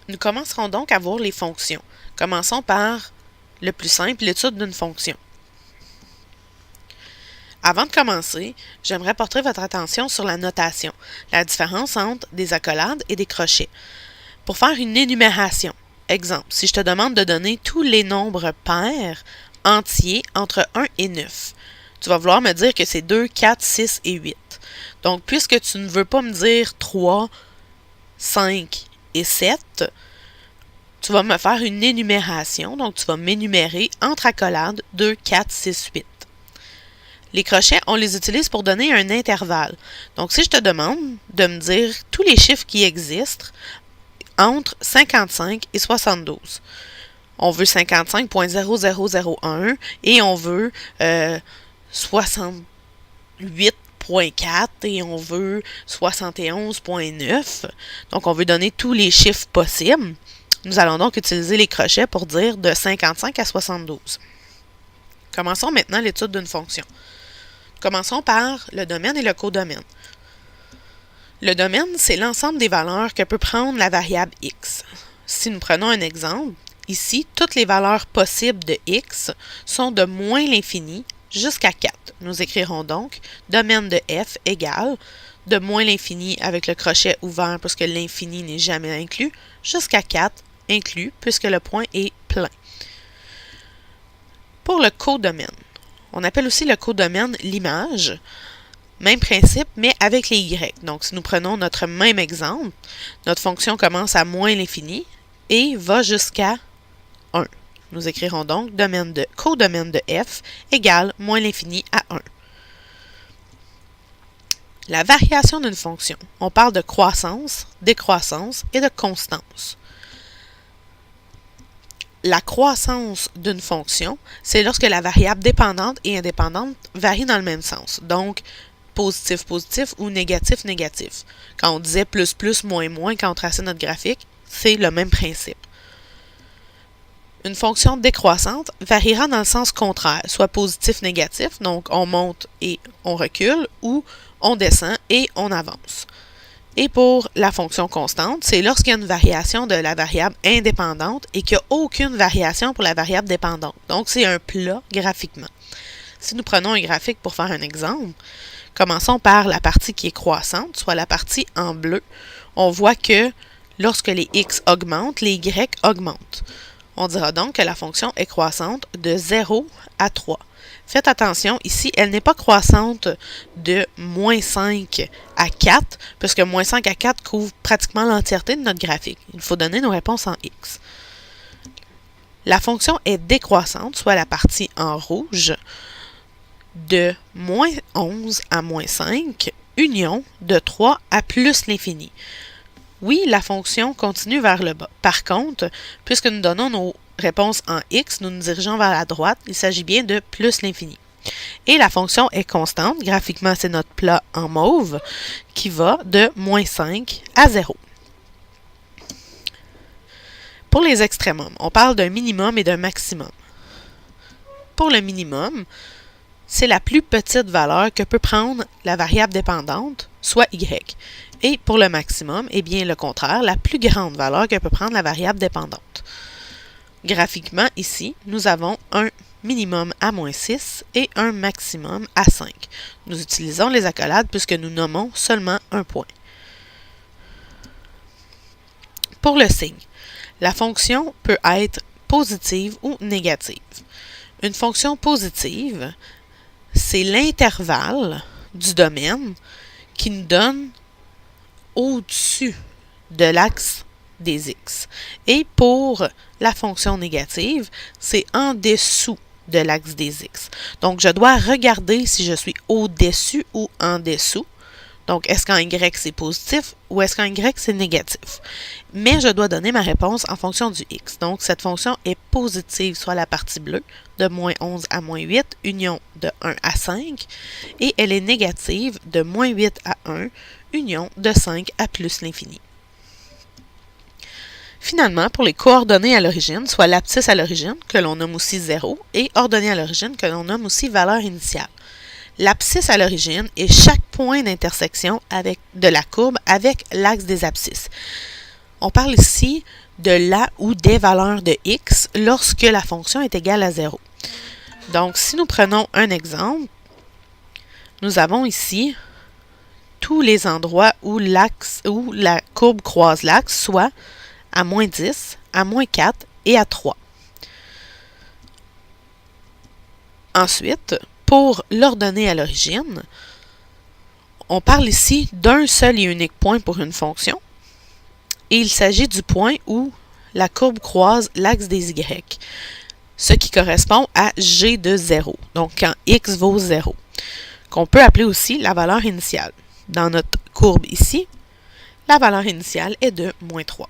Nous commencerons donc à voir les fonctions. Commençons par le plus simple, l'étude d'une fonction. Avant de commencer, j'aimerais porter votre attention sur la notation, la différence entre des accolades et des crochets. Pour faire une énumération, exemple, si je te demande de donner tous les nombres pairs entiers entre 1 et 9, tu vas vouloir me dire que c'est 2, 4, 6 et 8. Donc, puisque tu ne veux pas me dire 3, 5 et 7, tu vas me faire une énumération. Donc, tu vas m'énumérer entre accolades 2, 4, 6, 8. Les crochets, on les utilise pour donner un intervalle. Donc, si je te demande de me dire tous les chiffres qui existent entre 55 et 72. On veut 55.0001 et on veut 68.4 et on veut 71.9. Donc, on veut donner tous les chiffres possibles. Nous allons donc utiliser les crochets pour dire de 55 à 72. Commençons maintenant l'étude d'une fonction. Commençons par le domaine et le codomaine. Le domaine, c'est l'ensemble des valeurs que peut prendre la variable x. Si nous prenons un exemple, ici, toutes les valeurs possibles de x sont de moins l'infini jusqu'à 4. Nous écrirons donc domaine de f égale de moins l'infini avec le crochet ouvert puisque l'infini n'est jamais inclus, jusqu'à 4 inclus puisque le point est plein. Pour le codomaine, on appelle aussi le codomaine l'image. Même principe, mais avec les y. Donc, si nous prenons notre même exemple, notre fonction commence à moins l'infini et va jusqu'à 1. Nous écrirons donc codomaine de f égale moins l'infini à 1. La variation d'une fonction, on parle de croissance, décroissance et de constance. La croissance d'une fonction, c'est lorsque la variable dépendante et indépendante varient dans le même sens. Donc, positif, positif ou négatif, négatif. Quand on disait plus, plus, moins, moins, quand on traçait notre graphique, c'est le même principe. Une fonction décroissante variera dans le sens contraire, soit positif, négatif, donc on monte et on recule, ou on descend et on avance. Et pour la fonction constante, c'est lorsqu'il y a une variation de la variable indépendante et qu'il n'y a aucune variation pour la variable dépendante. Donc, c'est un plat graphiquement. Si nous prenons un graphique pour faire un exemple, commençons par la partie qui est croissante, soit la partie en bleu. On voit que lorsque les x augmentent, les y augmentent. On dira donc que la fonction est croissante de 0 à 3. Faites attention, ici, elle n'est pas croissante de moins 5 à 4, puisque moins 5 à 4 couvre pratiquement l'entièreté de notre graphique. Il faut donner nos réponses en x. La fonction est décroissante, soit la partie en rouge, de moins 11 à moins 5, union de 3 à plus l'infini. Oui, la fonction continue vers le bas. Par contre, puisque nous donnons nos réponses en x, nous nous dirigeons vers la droite. Il s'agit bien de plus l'infini. Et la fonction est constante. Graphiquement, c'est notre plat en mauve qui va de moins 5 à 0. Pour les extrémums, on parle d'un minimum et d'un maximum. Pour le minimum, c'est la plus petite valeur que peut prendre la variable dépendante, soit y. Et pour le maximum, eh bien le contraire, la plus grande valeur que peut prendre la variable dépendante. Graphiquement, ici, nous avons un minimum à moins 6 et un maximum à 5. Nous utilisons les accolades puisque nous nommons seulement un point. Pour le signe, la fonction peut être positive ou négative. Une fonction positive, c'est l'intervalle du domaine qui nous donne au-dessus de l'axe des x. Et pour la fonction négative, c'est en dessous de l'axe des x. Donc, je dois regarder si je suis au-dessus ou en dessous. Donc, est-ce qu'en y c'est positif ou est-ce qu'en y c'est négatif? Mais je dois donner ma réponse en fonction du x. Donc, cette fonction est positive, soit la partie bleue, de moins 11 à moins 8, union de 1 à 5, et elle est négative de moins 8 à 1, union de 5 à plus l'infini. Finalement, pour les coordonnées à l'origine, soit l'abscisse à l'origine, que l'on nomme aussi 0, et ordonnée à l'origine, que l'on nomme aussi valeur initiale. L'abscisse à l'origine est chaque point d'intersection de la courbe avec l'axe des abscisses. On parle ici de la ou des valeurs de x lorsque la fonction est égale à 0. Donc, si nous prenons un exemple, nous avons ici tous les endroits où la courbe croise l'axe, soit à moins 10, à moins 4 et à 3. Ensuite, pour l'ordonnée à l'origine, on parle ici d'un seul et unique point pour une fonction, et il s'agit du point où la courbe croise l'axe des y, ce qui correspond à g de 0, donc quand x vaut 0, qu'on peut appeler aussi la valeur initiale. Dans notre courbe ici, la valeur initiale est de moins 3.